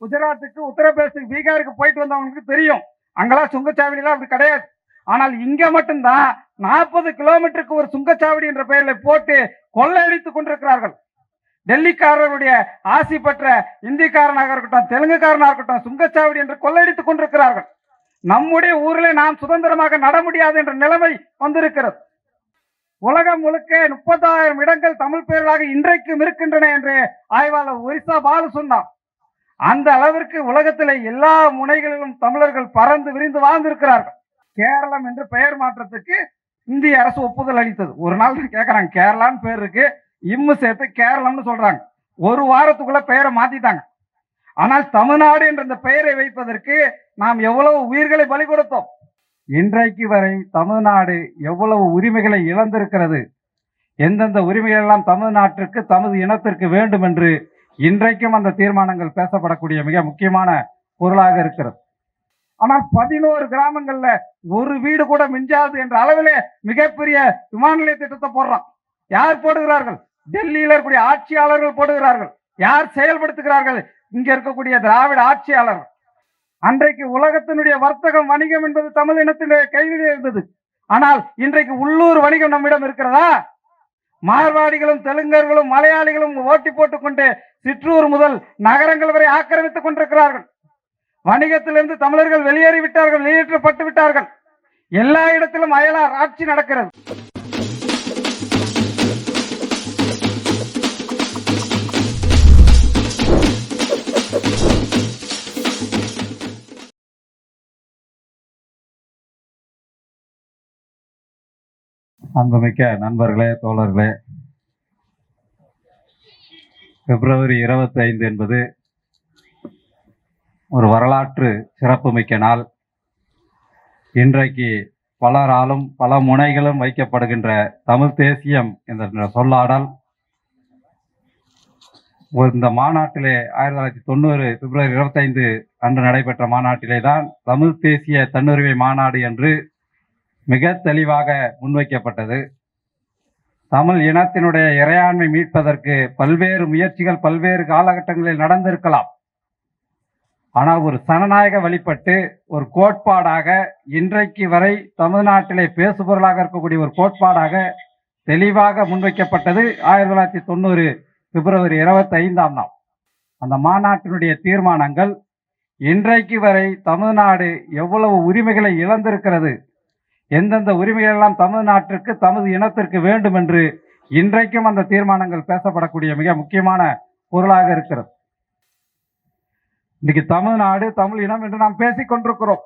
குஜராத்துக்கு, உத்தரப்பிரதேசத்துக்கு, பீகாருக்கு போயிட்டு வந்தவங்களுக்கு தெரியும். அங்கெல்லாம் சுங்கச்சாவடிலாம் அப்படி கிடையாது. ஆனால் இங்க மட்டும்தான் 40 கிலோமீட்டருக்கு ஒரு சுங்கச்சாவடி என்ற பெயரில் போட்டு கொள்ளையடித்துக் கொண்டிருக்கிறார்கள். டெல்லிக்காரர்களுடைய ஆசி பெற்ற இந்திக்காரனாக இருக்கட்டும், தெலுங்குக்காரனாக இருக்கட்டும், சுங்கச்சாவடி என்று கொள்ளையடித்துக் கொண்டிருக்கிறார்கள். நம்முடைய ஊரில் நாம் சுதந்திரமாக நட முடியாது என்ற நிலைமை வந்திருக்கிறது. உலகம் முழுக்க 30,000 இடங்கள் தமிழ் பெயர்களாக இன்றைக்கும் இருக்கின்றன என்று ஆய்வாளர் ஒரிசா பாலு சொன்னார். அந்த அளவிற்கு உலகத்தில் எல்லா முனைகளிலும் தமிழர்கள் பறந்து விரிந்து வாழ்ந்திருக்கிறார்கள். கேரளம் என்று பெயர் மாற்றத்துக்கு இந்திய அரசு ஒப்புதல் அளித்தது. ஒரு நாள் கேட்கறாங்க, கேரளான்னு பேர் இருக்கு, இம்மு சேர்த்து கேரளம்னு சொல்றாங்க. ஒரு வாரத்துக்குள்ள பெயரை மாத்திட்டாங்க. ஆனால் தமிழ்நாடு என்ற இந்த பெயரை வைப்பதற்கு நாம் எவ்வளவு உயிர்களை பலி கொடுத்தோம். இன்றைக்கு வரை தமிழ்நாடு எவ்வளவு உரிமைகளை இழந்திருக்கிறது, எந்தெந்த உரிமைகள் எல்லாம் தமிழ்நாட்டிற்கு, தமது இனத்திற்கு வேண்டும் என்று இன்றைக்கும் அந்த தீர்மானங்கள் பேசப்படக்கூடிய மிக முக்கியமான பொருளாக இருக்கிறது. ஆனால் 11 கிராமங்கள்ல ஒரு வீடு கூட மிஞ்சாது என்ற அளவிலே மிகப்பெரிய விமான நிலைய திட்டத்தை போடுறான். யார் போடுகிறார்கள்? டெல்லியில இருக்கக்கூடிய ஆட்சியாளர்கள் போடுகிறார்கள். யார் செயல்படுத்துகிறார்கள்? இங்க இருக்கக்கூடிய திராவிட ஆட்சியாளர்கள். அன்றைக்கு உலகத்தினுடைய வர்த்தகம், வணிகம் என்பது தமிழ் இனத்தினுடைய கையில் இருந்தது. ஆனால் இன்றைக்கு உள்ளூர் வணிகம் நம்மிடம் இருக்கிறதா? மார்வாடிகளும், தெலுங்கர்களும், மலையாளிகளும் ஓட்டி போட்டுக் கொண்டு சிற்றூர் முதல் நகரங்கள் வரை ஆக்கிரமித்துக் கொண்டிருக்கிறார்கள். வணிகத்திலிருந்து தமிழர்கள் வெளியேறிவிட்டார்கள், வெளியேற்றப்பட்டு விட்டார்கள். எல்லா இடத்திலும் அயலார் ஆட்சி நடக்கிறது. அன்புமிக்க நண்பர்களே, தோழர்களே, பிப்ரவரி 25 என்பது ஒரு வரலாற்று சிறப்புமிக்க நாள். இன்றைக்கு பலராலும் பல முனைகளும் வைக்கப்படுகின்ற தமிழ் தேசியம் என்ற சொல்லாடல் இந்த மாநாட்டிலே 1990 பிப்ரவரி 25 அன்று நடைபெற்ற மாநாட்டிலே தான் தமிழ் தேசிய தன்னுரிமை மாநாடு என்று மிக தெளிவாக முன்வைக்கப்பட்டது. தமிழ் இனத்தினுடைய இறையாண்மை மீட்பதற்கு பல்வேறு முயற்சிகள் பல்வேறு காலகட்டங்களில் நடந்திருக்கலாம். ஆனால் ஒரு சனநாயக வழிபட்டு ஒரு கோட்பாடாக இன்றைக்கு வரை தமிழ்நாட்டிலே பேசுபொருளாக இருக்கக்கூடிய ஒரு கோட்பாடாக தெளிவாக முன்வைக்கப்பட்டது 1990 பிப்ரவரி 25ஆம் நாள். அந்த மாநாட்டினுடைய தீர்மானங்கள் இன்றைக்கு வரை தமிழ்நாடு எவ்வளவு உரிமைகளை இழந்திருக்கிறது, எந்தெந்த உரிமைகள் எல்லாம் தமிழ்நாட்டிற்கு, தமது இனத்திற்கு வேண்டும் என்று இன்றைக்கும் அந்த தீர்மானங்கள் பேசப்படக்கூடிய மிக முக்கியமான பொருளாக இருக்கிறது. இன்னைக்கு தமிழ்நாடு, தமிழ் இனம் என்று நாம் பேசிக் கொண்டிருக்கிறோம்.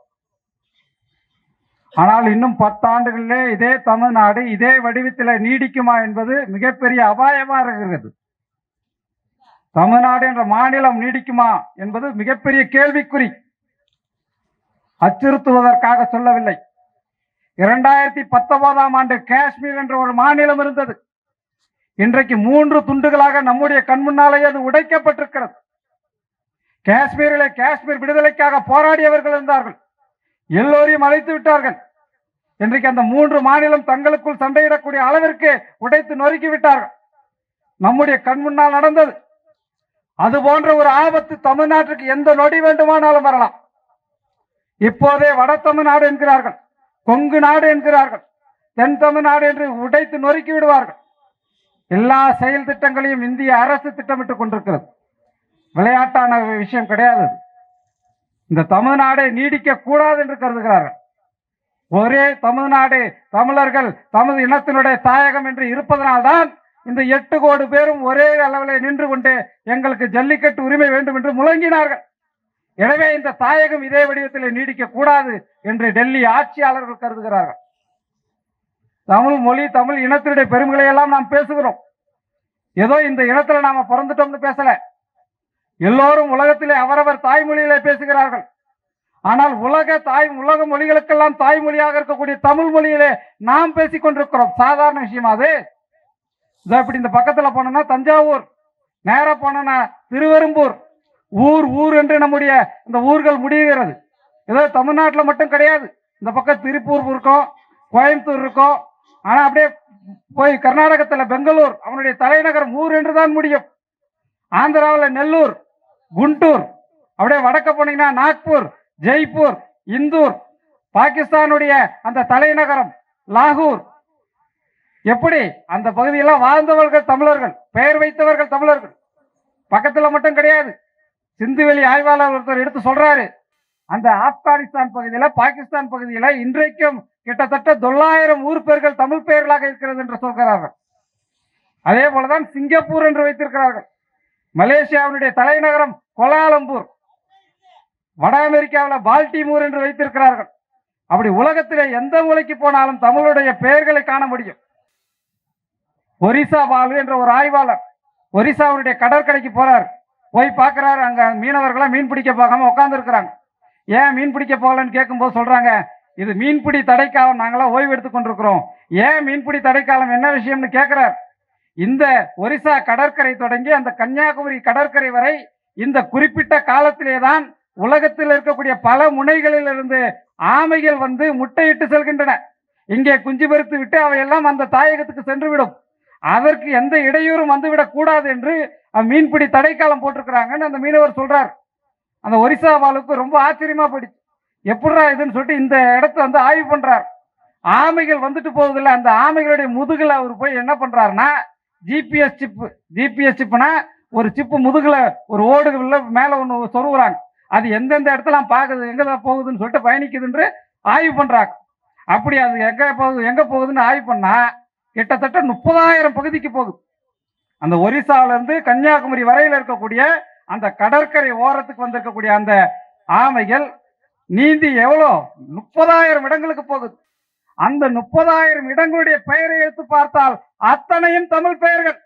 ஆனால் இன்னும் 10 ஆண்டுகளிலே இதே தமிழ்நாடு இதே வடிவத்தில் நீடிக்குமா என்பது மிகப்பெரிய அபாயமாக இருக்கிறது. தமிழ்நாடு என்ற மாநிலம் நீடிக்குமா என்பது மிகப்பெரிய கேள்விக்குறி. அச்சுறுத்துவதற்காக சொல்லவில்லை. 2019ஆம் ஆண்டு காஷ்மீர் என்ற ஒரு மாநிலம் இருந்தது. இன்றைக்கு 3 துண்டுகளாக நம்முடைய கண் முன்னாலே அது உடைக்கப்பட்டிருக்கிறது. காஷ்மீரிலே காஷ்மீர் விடுதலைக்காக போராடியவர்கள் இருந்தார்கள், எல்லோரையும் அழைத்து விட்டார்கள். இன்றைக்கு அந்த 3 மாநிலம் தங்களுக்குள் சண்டையிடக்கூடிய அளவிற்கு உடைத்து நொறுக்கி விட்டார்கள். நம்முடைய கண் முன்னால் நடந்தது. அது போன்ற ஒரு ஆபத்து தமிழ்நாட்டிற்கு எந்த நொடி வேண்டுமானாலும் வரலாம். இப்போதே வட தமிழ்நாடு என்கிறார்கள், கொங்கு நாடு என்கிறார்கள், தென் தமிழ்நாடு என்று உடைத்து நொறுக்கி விடுவார்கள். எல்லா செயல் திட்டங்களையும் இந்திய அரசு திட்டமிட்டுக் கொண்டிருக்கிறது. விளையாட்டான விஷயம் கிடையாது. இந்த தமிழ்நாடை நீடிக்க கூடாது என்று கருதுகிறார்கள். ஒரே தமிழ்நாடு, தமிழர்கள் தமது இனத்தினுடைய தாயகம் என்று இருப்பதனால்தான் இந்த 8 கோடி பேரும் ஒரே அளவில் நின்று கொண்டு எங்களுக்கு ஜல்லிக்கட்டு உரிமை வேண்டும் என்று முழங்கினார்கள். எனவே இந்த தாயகம் இதே வடிவத்தில் நீடிக்க கூடாது என்று டெல்லி ஆட்சியாளர்கள் கருதுகிறார்கள். தமிழ் மொழி, தமிழ் இனத்தினுடைய பெருமைகளை எல்லாம் நாம் பேசுகிறோம். ஏதோ இந்த இனத்துல நாம பிறந்துட்டோம்னு பேசல. எல்லோரும் உலகத்திலே அவரவர் தாய்மொழியிலே பேசுகிறார்கள். ஆனால் உலக மொழிகளுக்கெல்லாம் தாய்மொழியாக இருக்கக்கூடிய தமிழ் மொழியிலே நாம் பேசிக் கொண்டிருக்கிறோம். சாதாரண விஷயமா அது? இப்படி இந்த பக்கத்துல போனோம்னா தஞ்சாவூர், நேர போனோம்னா திருவெரும்பூர், ஊர் என்று நம்முடைய இந்த ஊர்கள் முடிகிறது. ஏதோ தமிழ்நாட்டில் மட்டும் கிடையாது. இந்த பக்கம் திருப்பூர் இருக்கும், கோயம்புத்தூர் இருக்கும். ஆனா அப்படியே போய் கர்நாடகத்தில் பெங்களூர், அவனுடைய தலைநகரம் ஊர் என்றுதான் முடியும். ஆந்திராவில் நெல்லூர், குண்டூர், அப்படியே வடக்க போனீங்கன்னா நாக்பூர், ஜெய்ப்பூர், இந்தூர், பாகிஸ்தானுடைய அந்த தலைநகரம் லாகூர். எப்படி அந்த பகுதியெல்லாம் வாழ்ந்தவர்கள் தமிழர்கள், பெயர் வைத்தவர்கள் தமிழர்கள். பக்கத்துல மட்டும் கிடையாது. சிந்துவெளி ஆய்வாளர் ஒருத்தர் எடுத்து சொல்றாரு, அந்த ஆப்கானிஸ்தான் பகுதியில, பாகிஸ்தான் பகுதியில இன்றைக்கும் கிட்டத்தட்ட 900 ஊர் பெயர்கள் தமிழ் பெயர்களாக இருக்கிறது என்று சொல்கிறார்கள். அதே போலதான் சிங்கப்பூர் என்று வைத்திருக்கிறார்கள். மலேசியாவுடைய தலைநகரம் கோலாலம்பூர், வட அமெரிக்காவில் பால்டிமூர் என்று வைத்திருக்கிறார்கள். அப்படி உலகத்திலே எந்த மூலைக்கு போனாலும் தமிழுடைய பெயர்களை காண முடியும். ஒரிசா பாலு என்ற ஒரு ஆய்வாளர் ஒரிசாவுடைய கடற்கரைக்கு போறார். போய் பார்க்கிறாரு, அங்க மீனவர்களாம் மீன் பிடிக்க போகாம உட்கார்ந்து இருக்கிறாங்க. ஏன் மீன் பிடிக்க போகலன்னு கேட்கும்போது சொல்றாங்க, இது மீன்பிடி தடைக்காலம், நாங்களாம் ஓய்வு எடுத்துக் கொண்டிருக்கிறோம். ஏன் மீன்பிடி தடைக்காலம், என்ன விஷயம்னு கேட்கிறார். இந்த ஒரிசா கடற்கரை தொடங்கி அந்த கன்னியாகுமரி கடற்கரை வரை இந்த குறிப்பிட்ட காலத்திலேதான் உலகத்தில் இருக்கக்கூடிய பல முனைகளில் இருந்து ஆமைகள் வந்து முட்டையிட்டு செல்கின்றன. இங்கே குஞ்சு பெருத்து விட்டு அவையெல்லாம் அந்த தாயகத்துக்கு சென்றுவிடும். அதற்கு எந்த இடையூறும் வந்துவிடக் கூடாது என்று மீன்பிடி தடைக்காலம் போட்டிருக்கிறாங்கன்னு அந்த மீனவர் சொல்றார். அந்த ஒரிசா வாளுக்கு ரொம்ப ஆச்சரியமா போயிடுச்சு. எப்படா இதுன்னு சொல்லிட்டு இந்த இடத்துல வந்து ஆய்வு பண்றார். ஆமைகள் வந்துட்டு போவதில்லை. அந்த ஆமைகளுடைய முதுகுல அவர் போய் என்ன பண்றாருன்னா, ஜிபிஎஸ் சிப்னா ஒரு சிப்பு முதுகுல ஒரு ஓடுகள்ல மேல ஒன்று சொருகுறாங்க. அது எந்தெந்த இடத்துல பாக்குது, எங்க போகுதுன்னு சொல்லிட்டு பயணிக்குதுன்று ஆய்வு பண்றாங்க. அப்படி அது எங்க போகுதுன்னு ஆய்வு பண்ணா கிட்டத்தட்ட 30,000 பகுதிக்கு போகுது. அந்த ஒரிசால இருந்து கன்னியாகுமரி வரையில் இருக்கக்கூடிய அந்த கடற்கரை ஓரத்துக்கு வந்திருக்கக்கூடிய அந்த ஆமைகள் நீந்தி எவ்வளோ 30,000 இடங்களுக்கு போகுது. அந்த 30,000 இடங்களுடைய பெயரை எடுத்து பார்த்தால் அத்தனையும் தமிழ் பெயர்கள்.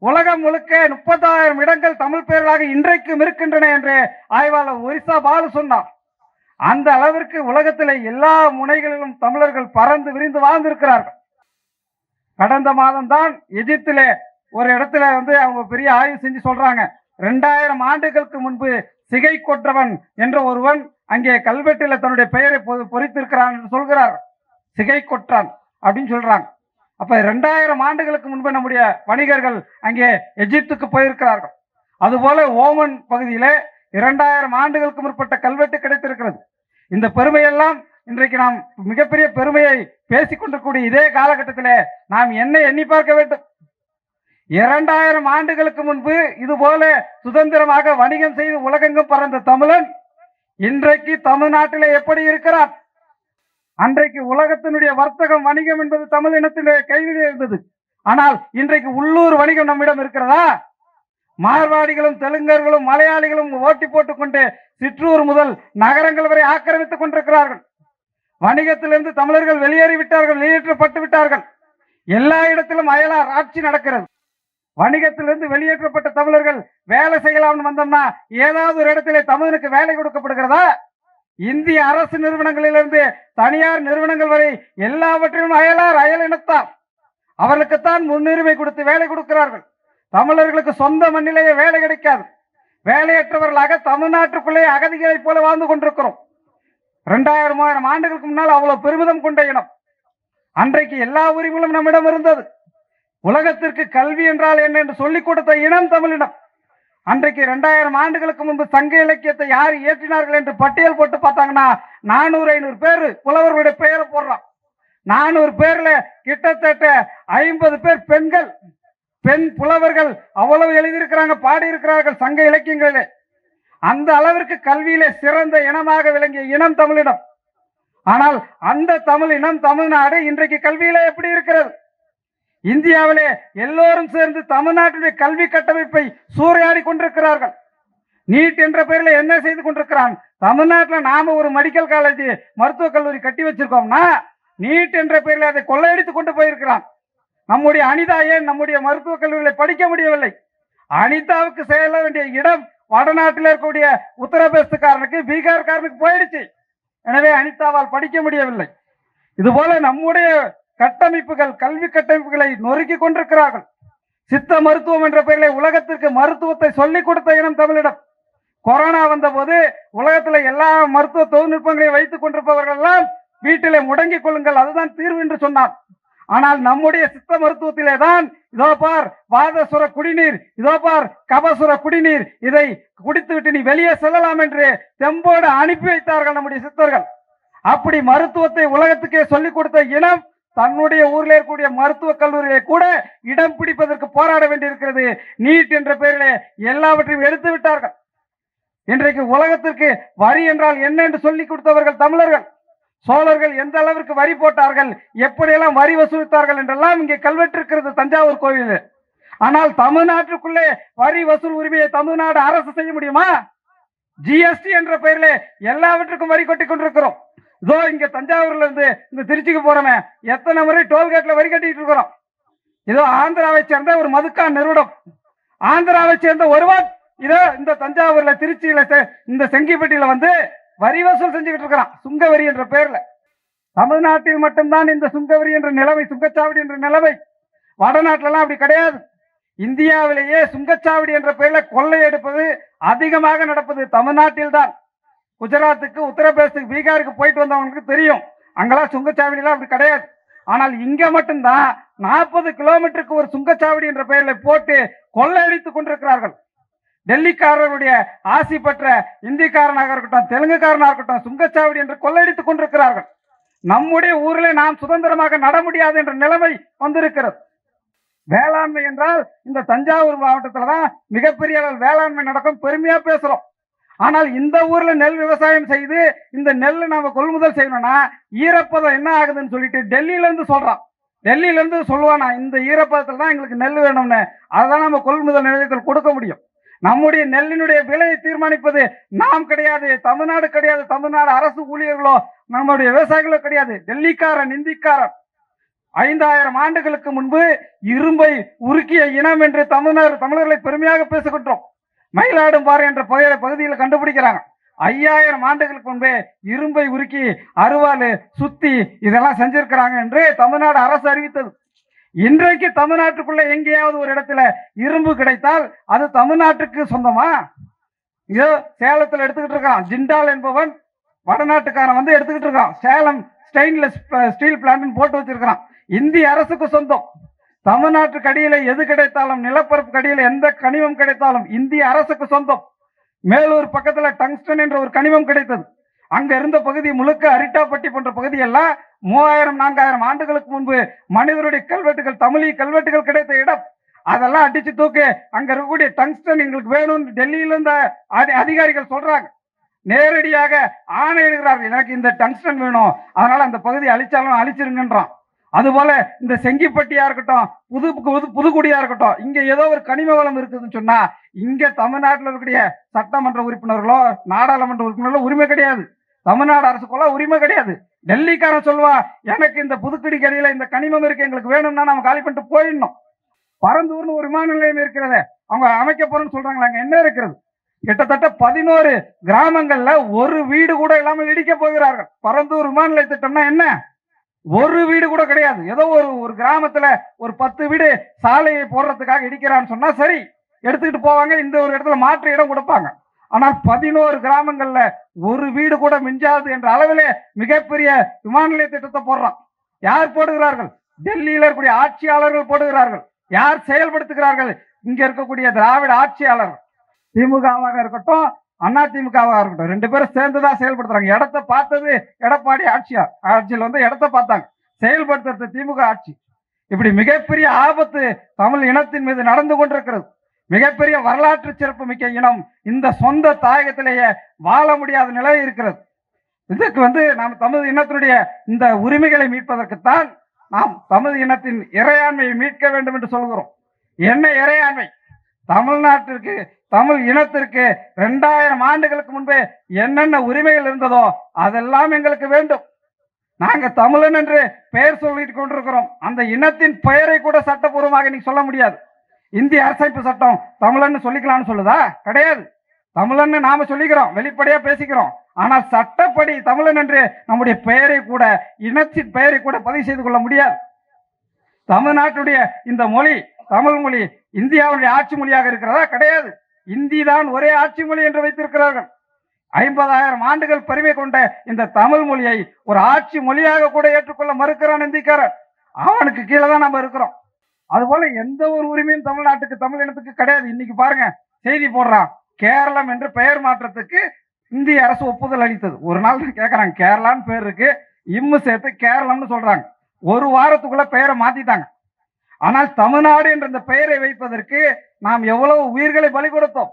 உலகம் முழுக்க 30,000 இடங்கள் தமிழ் பெயர்களாக இன்றைக்கும் இருக்கின்றன என்று ஆய்வாளர் ஒரிசா பாலு சொன்னார். அந்த அளவிற்கு உலகத்திலே எல்லா முனைகளிலும் தமிழர்கள் பறந்து விரிந்து வாழ்ந்திருக்கிறார்கள். கடந்த மாதம் தான் எகிப்திலே ஒரு இடத்துல வந்து அவங்க பெரிய ஆய்வு செஞ்சு சொல்றாங்க, 2000 ஆண்டுகளுக்கு முன்பு சிகை கொற்றவன் என்ற ஒருவன் அங்கே கல்வெட்டில தன்னுடைய பெயரை பொறித்திருக்கிறான் என்று சொல்கிறார். சிகை கொற்றான் அப்படின்னு சொல்றாங்க. அப்ப 2000 ஆண்டுகளுக்கு முன்பு நம்முடைய வணிகர்கள் அங்கே எகிப்துக்கு போயிருக்கிறார்கள். அதுபோல ஓமன் பகுதியில 2000 ஆண்டுகளுக்கு முற்பட்ட கல்வெட்டு கிடைத்திருக்கிறது. இந்த பெருமையெல்லாம் இன்றைக்கு நாம் மிகப்பெரிய பெருமையை பேசிக் கொண்டிருக்கூடிய இதே காலகட்டத்திலே நாம் என்ன எண்ணி பார்க்க வேண்டும். 2000 ஆண்டுகளுக்கு முன்பு இதுபோல சுதந்திரமாக வணிகம் செய்து உலகெங்கும் பறந்த தமிழன் இன்றைக்கு தமிழ்நாட்டிலே எப்படி இருக்கிறார்? அன்றைக்கு உலகத்தினுடைய வர்த்தகம் வணிகம் என்பது தமிழ் இனத்தினுடைய கையில் இருந்தது. ஆனால் இன்றைக்கு உள்ளூர் வணிகம் நம்மிடம் இருக்கிறதா? மார்வாடிகளும் தெலுங்கர்களும் மலையாளிகளும் ஓட்டி போட்டுக் கொண்டு சிற்றூர் முதல் நகரங்கள் வரை ஆக்கிரமித்துக் கொண்டிருக்கிறார்கள். வணிகத்திலிருந்து தமிழர்கள் வெளியேற்றப்பட்டு விட்டார்கள். எல்லா இடத்திலும் அயலார் ஆட்சி நடக்கிறது. வணிகத்திலிருந்து வெளியேற்றப்பட்ட தமிழர்கள் வேலை செய்யலாம்னு வந்தோம்னா ஏதாவது ஒரு இடத்திலே தமிழனுக்கு வேலை கொடுக்கப்படுகிறதா? இந்திய அரசு நிறுவனங்களிலிருந்து தனியார் நிறுவனங்கள் வரை எல்லாவற்றிலும் அயல் இனத்தார். அவர்களுக்குத்தான் முன்னுரிமை கொடுத்து வேலை கொடுக்கிறார்கள். தமிழர்களுக்கு சொந்த மண்ணிலேயே வேலை கிடைக்காது. வேலையற்றவர்களாக தமிழ்நாட்டுக்குள்ளே அகதிகளை போல வாழ்ந்து கொண்டிருக்கிறோம். 2000 ஆண்டுகளுக்கு முன்னால் அவ்வளவு பெருமிதம் கொண்ட இனம். அன்றைக்கு எல்லா உரிமைகளும் நம்மிடம் இருந்தது. உலகத்திற்கு கல்வி என்றால் என்ன என்று சொல்லிக் கொடுத்த இனம் தமிழினம். அன்றைக்கு 2000 ஆண்டுகளுக்கு முன்பு சங்க இலக்கியத்தை யார் இயற்றினார்கள் என்று பட்டியல் போட்டு பார்த்தாங்கன்னா 400-500 பேர் புலவர்களுடைய பெயரை போடுறான். 400 பேர்ல கிட்டத்தட்ட 50 பேர் பெண்கள், பெண் புலவர்கள் அவ்வளவு எழுதியிருக்கிறாங்க, பாடியிருக்கிறார்கள் சங்க இலக்கியங்களிலே. அந்த அளவிற்கு கல்வியிலே சிறந்த இனமாக விளங்கிய இனம் தமிழினம். ஆனால் அந்த தமிழ் இனம் தமிழ்நாடு இன்றைக்கு கல்வியிலே எப்படி இருக்கிறது? இந்தியாவிலே எல்லோரும் சேர்ந்து தமிழ்நாட்டுடைய கல்வி கட்டமைப்பை சூறையாடி கொண்டிருக்கிறார்கள். நீட் என்ற பெயரில் என்ன செய்து கொண்டிருக்கிறான்? தமிழ்நாட்டில் நாம ஒரு மெடிக்கல் காலேஜ் மருத்துவக் கல்லூரி கட்டி வச்சிருக்கோம்னா நீட் என்ற பெயரில் அதை கொள்ளையடித்து கொண்டு போயிருக்கிறான். நம்முடைய அனிதா ஏன் நம்முடைய மருத்துவக் கல்லூரிகளை படிக்க முடியவில்லை? அனிதாவுக்கு செல்ல வேண்டிய இடம் வடநாட்டில் இருக்கக்கூடிய உத்தரப்பிரதேசக்காரனுக்கு, பீகார்காரனுக்கு போயிடுச்சு. எனவே அனிதாவால் படிக்க முடியவில்லை. இதுபோல நம்முடைய கட்டமைப்புகள், கல்வி கட்டமைப்புகளை நொறுக்கி கொண்டிருக்கிறார்கள். சித்த மருத்துவம் என்ற பெயரில் உலகத்திற்கு மருத்துவத்தை சொல்லிக் கொடுத்த இனம் தமிழிடம். கொரோனா வந்த போது உலகத்தில் எல்லா மருத்துவ தொழில்நுட்பங்களையும் வைத்துக் கொண்டிருப்பவர்கள் எல்லாம் வீட்டிலே முடங்கிக் கொள்ளுங்கள், அதுதான் தீர்வு என்று சொன்னார். ஆனால் நம்முடைய சித்த மருத்துவத்திலே தான் இதோ பார் வாதசுர குடிநீர், இதோ பார் கபசுர குடிநீர், இதை குடித்துவிட்டு நீ வெளியே செல்லலாம் என்று தெம்போடு அனுப்பி வைத்தார்கள் நம்முடைய சித்தர்கள். அப்படி மருத்துவத்தை உலகத்துக்கே சொல்லிக் கொடுத்த இனம் தன்னுடைய ஊரில் இருக்கக்கூடிய மருத்துவக் கல்லூரியை கூட இடம் பிடிப்பதற்கு போராட வேண்டியிருக்கிறது. நீட் என்ற பெயரிலே எல்லாவற்றையும் எடுத்து விட்டார்கள். இன்றைக்கு உலகத்திற்கு வரி என்றால் என்ன என்று சொல்லிக் கொடுத்தவர்கள் தமிழர்கள். சோழர்கள் எந்த அளவிற்கு வரி போட்டார்கள், எப்படியெல்லாம் வரி வசூலித்தார்கள் என்றெல்லாம் இங்கே கல்வெட்டிருக்கிறது தஞ்சாவூர் கோவிலில். ஆனால் தமிழ்நாட்டுக்குள்ளே வரி வசூல் உரிமையை தமிழ்நாடு அரசு செய்ய முடியுமா? ஜிஎஸ்டி என்ற பெயரிலே எல்லாவற்றுக்கும் வரி கொட்டி கொண்டிருக்கிறோம். இதோ இங்க தஞ்சாவூர்ல இருந்து இந்த திருச்சிக்கு போறோமே, எத்தனை முறை டோல்கேட்ல வரி கட்டிட்டு இருக்கிறோம். இதோ ஆந்திராவை சேர்ந்த ஒரு மதுக்கான் நிறுவனம், ஆந்திராவை சேர்ந்த ஒருவன் இதோ இந்த தஞ்சாவூர்ல திருச்சியில இந்த செங்கிப்பட்டியில வந்து வரி வசூல் செஞ்சுக்கிட்டு இருக்கிறான், சுங்க வரி என்ற பெயர்ல. தமிழ்நாட்டில் மட்டும்தான் இந்த சுங்க வரி என்ற நிலைமை, சுங்கச்சாவடி என்ற நிலைமை. வடநாட்டில எல்லாம் அப்படி கிடையாது. இந்தியாவிலேயே சுங்கச்சாவடி என்ற பெயர்ல கொள்ளை எடுப்பது அதிகமாக நடப்பது தமிழ்நாட்டில் தான். குஜராத்துக்கு, உத்தரப்பிரதேசத்துக்கு, பீகாருக்கு போயிட்டு வந்தவங்களுக்கு தெரியும், அங்கெல்லாம் சுங்கச்சாவடிலாம் அப்படி கிடையாது. ஆனால் இங்க மட்டும்தான் 40 கிலோமீட்டருக்கு ஒரு சுங்கச்சாவடி என்ற பெயர்ல போட்டு கொள்ளையடித்துக் கொண்டிருக்கிறார்கள். டெல்லிக்காரருடைய ஆசி பெற்ற இந்திக்காரனாக இருக்கட்டும், தெலுங்குக்காரனாக இருக்கட்டும், சுங்கச்சாவடி என்று கொள்ளையடித்துக் கொண்டிருக்கிறார்கள். நம்முடைய ஊரில் நாம் சுதந்திரமாக நட முடியாது என்ற நிலைமை வந்திருக்கிறது. வேளாண்மை என்றால் இந்த தஞ்சாவூர் மாவட்டத்தில் தான் மிகப்பெரிய அளவில் வேளாண்மை நடக்கும், பெருமையா பேசுறோம். ஆனால் இந்த ஊர்ல நெல் விவசாயம் செய்து இந்த நெல் நாம கொள்முதல் செய்யணும்னா ஈரப்பதம் என்ன ஆகுதுன்னு சொல்லிட்டு டெல்லியில இருந்து சொல்றான். டெல்லியில இருந்து சொல்லுவானா இந்த ஈரப்பதத்தில் தான் எங்களுக்கு நெல் வேணும்னு, அதான் நம்ம கொள்முதல் நிலையத்தில் கொடுக்க முடியும். நம்முடைய நெல்லினுடைய விலையை தீர்மானிப்பது நாம் கிடையாது, தமிழ்நாடு கிடையாது, தமிழ்நாடு அரசு ஊழியர்களோ நம்முடைய விவசாயிகளோ கிடையாது, டெல்லிக்காரன், இந்திக்காரன். 5000 ஆண்டுகளுக்கு முன்பு இரும்பை உருக்கிய இனம் என்று தமிழர்களை பெருமையாக பேசுகின்றோம். மயிலாடும்பாறை என்ற பகுதியில் கண்டுபிடிக்கிறாங்க. 5000 ஆண்டுகளுக்கு முன்பே இரும்பை உருக்கி அருவாள், சுத்தி இதெல்லாம் செஞ்சிருக்கிறாங்க என்று தமிழ்நாடு அரசு அறிவித்தது. இன்றைக்கு தமிழ்நாட்டுக்குள்ள எங்கேயாவது ஒரு இடத்துல இரும்பு கிடைத்தால் அது தமிழ்நாட்டுக்கு சொந்தமா? இதோ சேலத்தில் எடுத்துக்கிட்டு இருக்கான் ஜிண்டால் என்பவன், வடநாட்டுக்காரன் வந்து எடுத்துக்கிட்டு இருக்கான். சேலம் ஸ்டெயின்லெஸ் ஸ்டீல் பிளான்ட் போட்டு வச்சிருக்கிறான். இந்திய அரசுக்கு சொந்தம். தமிழ்நாட்டுக்கு அடியில எது கிடைத்தாலும், நிலப்பரப்பு அடியில எந்த கனிமம் கிடைத்தாலும் இந்திய அரசுக்கு சொந்தம். மேலூர் பக்கத்துல டங்ஸ்டன் என்ற ஒரு கனிமம் கிடைத்தது. அங்க இருந்த பகுதி முழுக்க அரிட்டாப்பட்டி போன்ற பகுதியெல்லாம் 3000-4000 ஆண்டுகளுக்கு முன்பு மனிதருடைய கல்வெட்டுகள், தமிழி கல்வெட்டுகள் கிடைத்த இடம். அதெல்லாம் அடிச்சு தூக்கு, அங்க இருக்கக்கூடிய டங்ஸ்டன் எங்களுக்கு வேணும்னு டெல்லியில இருந்த அதிகாரிகள் சொல்றாங்க. நேரடியாக ஆணையிடுகிறார்கள், எனக்கு இந்த டங்ஸ்டன் வேணும், அதனால அந்த பகுதியை அழிச்சாலும் அழிச்சிருங்கன்றான். அதுபோல இந்த செங்கிப்பட்டியா இருக்கட்டும், புதுக்குடியா இருக்கட்டும், இங்க ஏதோ ஒரு கனிம வளம் இருக்குதுன்னு சொன்னா இங்க தமிழ்நாட்டில் இருக்கக்கூடிய சட்டமன்ற உறுப்பினர்களோ நாடாளுமன்ற உறுப்பினர்களோ உரிமை கிடையாது, தமிழ்நாடு அரசுக்குள்ள உரிமை கிடையாது. டெல்லிக்காரன் சொல்லுவா, எனக்கு இந்த புதுக்குடி கடியில இந்த கனிமம் இருக்கு, எங்களுக்கு வேணும்னா நம்ம காலி பண்ணிட்டு போயிடணும். பரந்தூர்னு ஒரு விமான நிலையம் இருக்கிறத அவங்க அமைக்க போறேன்னு சொல்றாங்களா, அங்க என்ன இருக்கிறது? கிட்டத்தட்ட 11 கிராமங்கள்ல ஒரு வீடு கூட இல்லாமல் இடிக்க போகிறார்கள். பரந்தூர் விமான நிலைய திட்டம்னா என்ன? ஒரு வீடு கூட கிடையாது. ஏதோ ஒரு கிராமத்துல ஒரு 10 வீடு சாலையை போடுறதுக்காக இடிக்கிறான்னு சொன்னா சரி, எடுத்துக்கிட்டு போவாங்க, இந்த ஒரு இடத்துல மாற்று இடம் கொடுப்பாங்க. ஆனால் 11 கிராமங்கள்ல ஒரு வீடு கூட மிஞ்சாது என்ற அளவிலே மிகப்பெரிய விமான நிலைய திட்டத்தை போடுறான். யார் போடுகிறார்கள்? டெல்லியில இருக்கக்கூடிய ஆட்சியாளர்கள் போடுகிறார்கள். யார் செயல்படுத்துகிறார்கள்? இங்க இருக்கக்கூடிய திராவிட ஆட்சியாளர்கள். திமுகவாக இருக்கட்டும், அண்ணா திமுகவாக இருக்கட்டும், 2 பேரும் சேர்ந்துதான் செயல்படுத்துறாங்க. இடத்தை பார்த்தது எடப்பாடி ஆட்சியில் வந்து இடத்தை பார்த்தாங்க, செயல்படுத்துறது திமுக ஆட்சி. இப்படி மிகப்பெரிய ஆபத்து தமிழ் இனத்தின் மீது நடந்து கொண்டிருக்கிறது. மிகப்பெரிய வரலாற்று சிறப்பு மிக்க இனம் இந்த சொந்த தாயகத்திலேயே வாழ முடியாத நிலை இருக்கிறது. இதுக்கு வந்து நாம் தமிழ் இனத்தினுடைய இந்த உரிமைகளை மீட்பதற்குத்தான் நாம் தமிழ் இனத்தின் இறையாண்மையை மீட்க வேண்டும் என்று சொல்கிறோம். என்ன இறையாண்மை? தமிழ்நாட்டிற்கு, தமிழ் இனத்திற்கு 2000 ஆண்டுகளுக்கு முன்பே என்னென்ன உரிமைகள் இருந்ததோ அதெல்லாம் எங்களுக்கு வேண்டும். நாங்க தமிழன் என்று பெயர் சொல்லிட்டு கொண்டிருக்கிறோம். அந்த இனத்தின் பெயரை கூட சட்டப்பூர்வமாக இன்னைக்கு சொல்ல முடியாது. இந்திய அரசமைப்பு சட்டம் தமிழன் சொல்லிக்கலாம்னு சொல்லுதா? கிடையாது. தமிழன் நாம சொல்லிக்கிறோம், வெளிப்படையா பேசிக்கிறோம். ஆனால் சட்டப்படி தமிழன் என்று நம்முடைய பெயரை கூட, இனத்தின் பெயரை கூட பதிவு செய்து கொள்ள முடியாது. தமிழ்நாட்டுடைய இந்த மொழி, தமிழ் மொழி இந்தியாவுடைய ஆட்சி மொழியாக இருக்கிறதா? கிடையாது. இந்தி தான் ஒரே ஆட்சி மொழி என்று வைத்திருக்கிறார்கள். 50,000 ஆண்டுகள் பெருமை கொண்ட இந்த தமிழ் மொழியை ஒரு ஆட்சி மொழியாக கூட ஏற்றுக்கொள்ள மறுக்கிறான் இந்திக்காரன். அவனுக்கு கீழே தான் நம்ம இருக்கிறோம். அதுபோல எந்த ஒரு உரிமையும் தமிழ்நாட்டுக்கு, தமிழ் இனத்துக்கு கிடையாது. இன்னைக்கு பாருங்க, செய்தி போடுறான், கேரளம் என்று பெயர் மாற்றத்துக்கு இந்திய அரசு ஒப்புதல் அளித்தது. ஒரு நாள் தான் கேட்கறாங்க, கேரளான்னு பேர் இருக்கு, இம்மு சேர்த்து கேரளம்னு சொல்றாங்க. ஒரு வாரத்துக்குள்ள பெயரை மாத்திட்டாங்க. ஆனால் தமிழ்நாடு என்ற இந்த பெயரை வைப்பதற்கு நாம் எவ்வளவு உயிர்களை பலி கொடுத்தோம்.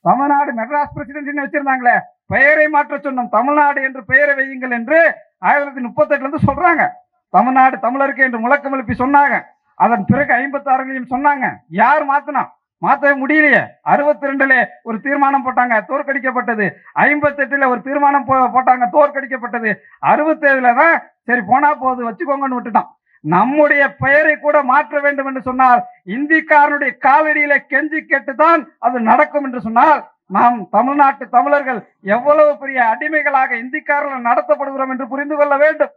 தமிழ்நாடு மெட்ராஸ் பிரசிடென்சின்னு வச்சிருந்தாங்களே, பெயரை மாற்ற சொன்னோம், தமிழ்நாடு என்று பெயரை வையுங்கள் என்று 1938 இருந்து சொல்றாங்க. தமிழ்நாடு தமிழருக்கு என்று முழக்கம் எழுப்பி சொன்னாங்க. அதன் பிறகு 56 சொன்னாங்க. யார் மாத்தினா? மாற்றவே முடியலையே. 62 ஒரு தீர்மானம் போட்டாங்க, தோற்கடிக்கப்பட்டது. 58 ஒரு தீர்மானம் போட்டாங்க, தோற்கடிக்கப்பட்டது. 67 தான் சரி போனா போது வச்சுக்கோங்கன்னு விட்டுட்டான். நம்முடைய பெயரை கூட மாற்ற வேண்டும் என்று சொன்னால் இந்திக்காரனுடைய காலடியில கெஞ்சி கேட்டுதான் அது நடக்கும் என்று சொன்னால் நாம் தமிழ்நாட்டு தமிழர்கள் எவ்வளவு பெரிய அடிமைகளாக இந்திக்காரர்கள் நடத்தப்படுகிறோம் என்று புரிந்து கொள்ள வேண்டும்.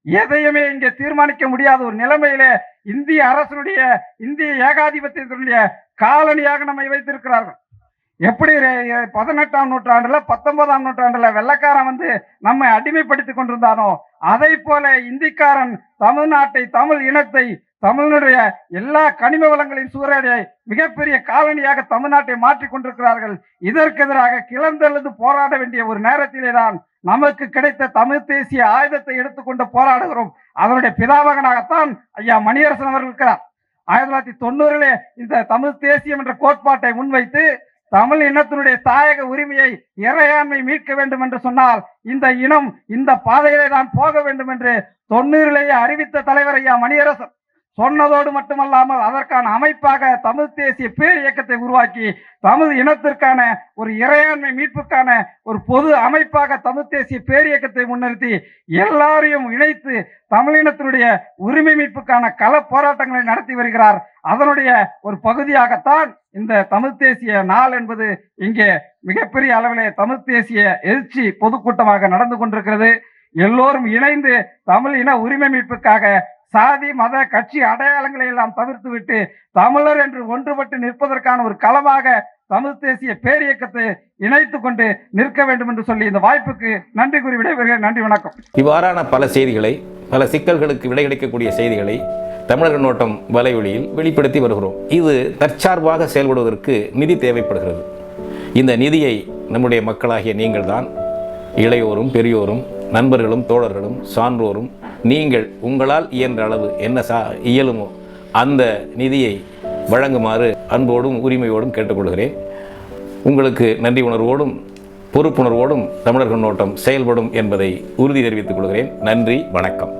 எதையுமே இங்கே தீர்மானிக்க முடியாத ஒரு நிலைமையிலே இந்திய அரசனுடைய, இந்திய ஏகாதிபத்தியத்தினுடைய காலனியாக நம்மை வைத்திருக்கிறார்கள். எப்படி 18ஆம் நூற்றாண்டுல 19ஆம் நூற்றாண்டுல வெள்ளக்காரன் வந்து நம்மை அடிமைப்படுத்திக் கொண்டிருந்தானோ அதை போல இந்திக்காரன் தமிழ்நாட்டை, தமிழ் இனத்தை, தமிழனுடைய எல்லா கனிம வளங்களின் சூறையை மிகப்பெரிய காலனியாக தமிழ்நாட்டை மாற்றிக் கொண்டிருக்கிறார்கள். இதற்கு எதிராக கிளர்ந்தெழுந்து போராட வேண்டிய ஒரு நேரத்திலே தான் நமக்கு கிடைத்த தமிழ் தேசிய ஆயுதத்தை எடுத்துக்கொண்டு போராடுகிறோம். அதனுடைய பிதாமகனாகத்தான் ஐயா மணியரசன் அவர்கள் இருக்கிறார். 1990 இந்த தமிழ் தேசியம் என்ற கோட்பாட்டை முன்வைத்து தமிழ் இனத்தினுடைய தாயக உரிமையை, இறையாண்மை மீட்க வேண்டும் என்று சொன்னால் இந்த இனம் இந்த பாதையிலே தான் போக வேண்டும் என்று 90 அறிவித்த தலைவர் ஐயா மணியரசன் சொன்னதோடு மட்டுமல்லாமல் அதற்கான அமைப்பாக தமிழ் தேசிய பேர் இயக்கத்தை உருவாக்கி தமிழ் இனத்திற்கான ஒரு இறையாண்மை மீட்புக்கான ஒரு பொது அமைப்பாக தமிழ் தேசிய பேர் இயக்கத்தை முன்னிறுத்தி எல்லாரையும் இணைத்து தமிழினத்தினுடைய உரிமை மீட்புக்கான கள போராட்டங்களை நடத்தி வருகிறார். அதனுடைய ஒரு பகுதியாகத்தான் இந்த தமிழ் தேசிய நாள் என்பது இங்கே மிகப்பெரிய அளவிலே தமிழ் தேசிய எழுச்சி பொதுக்கூட்டமாக நடந்து கொண்டிருக்கிறது. எல்லோரும் இணைந்து தமிழ் இன உரிமை மீட்புக்காக சாதி மத கட்சி அடையாளங்களை எல்லாம் தவிர்த்து விட்டு தமிழர் என்று ஒன்றுபட்டு நிற்பதற்கான ஒரு களமாக தமிழ் தேசிய பேரியக்கத்தை இணைத்து கொண்டு நிற்க வேண்டும் என்று சொல்லி இந்த வாய்ப்புக்கு நன்றி கூறி விடைபெறுகிறேன். நன்றி, வணக்கம். இவ்வாறான பல செய்திகளை, பல சிக்கல்களுக்கு விடை கிடைக்கக்கூடிய செய்திகளை தமிழர் நோட்டம் வலையொலியில் வெளிப்படுத்தி வருகிறோம். இது தற்சார்பாக செயல்படுவதற்கு நிதி தேவைப்படுகிறது. இந்த நிதியை நம்முடைய மக்களாகிய நீங்கள் தான், இளையோரும் பெரியோரும் நண்பர்களும் தோழர்களும் சான்றோரும் நீங்கள் உங்களால் இயன்ற அளவு என்ன இயலுமோ அந்த நிதியை வழங்குமாறு அன்போடும் உரிமையோடும் கேட்டுக்கொள்கிறேன். உங்களுக்கு நன்றி உணர்வோடும் பொறுப்புணர்வோடும் தமிழர்கள் நோட்டம் செயல்படும் என்பதை உறுதி தெரிவித்துக் கொள்கிறேன். நன்றி, வணக்கம்.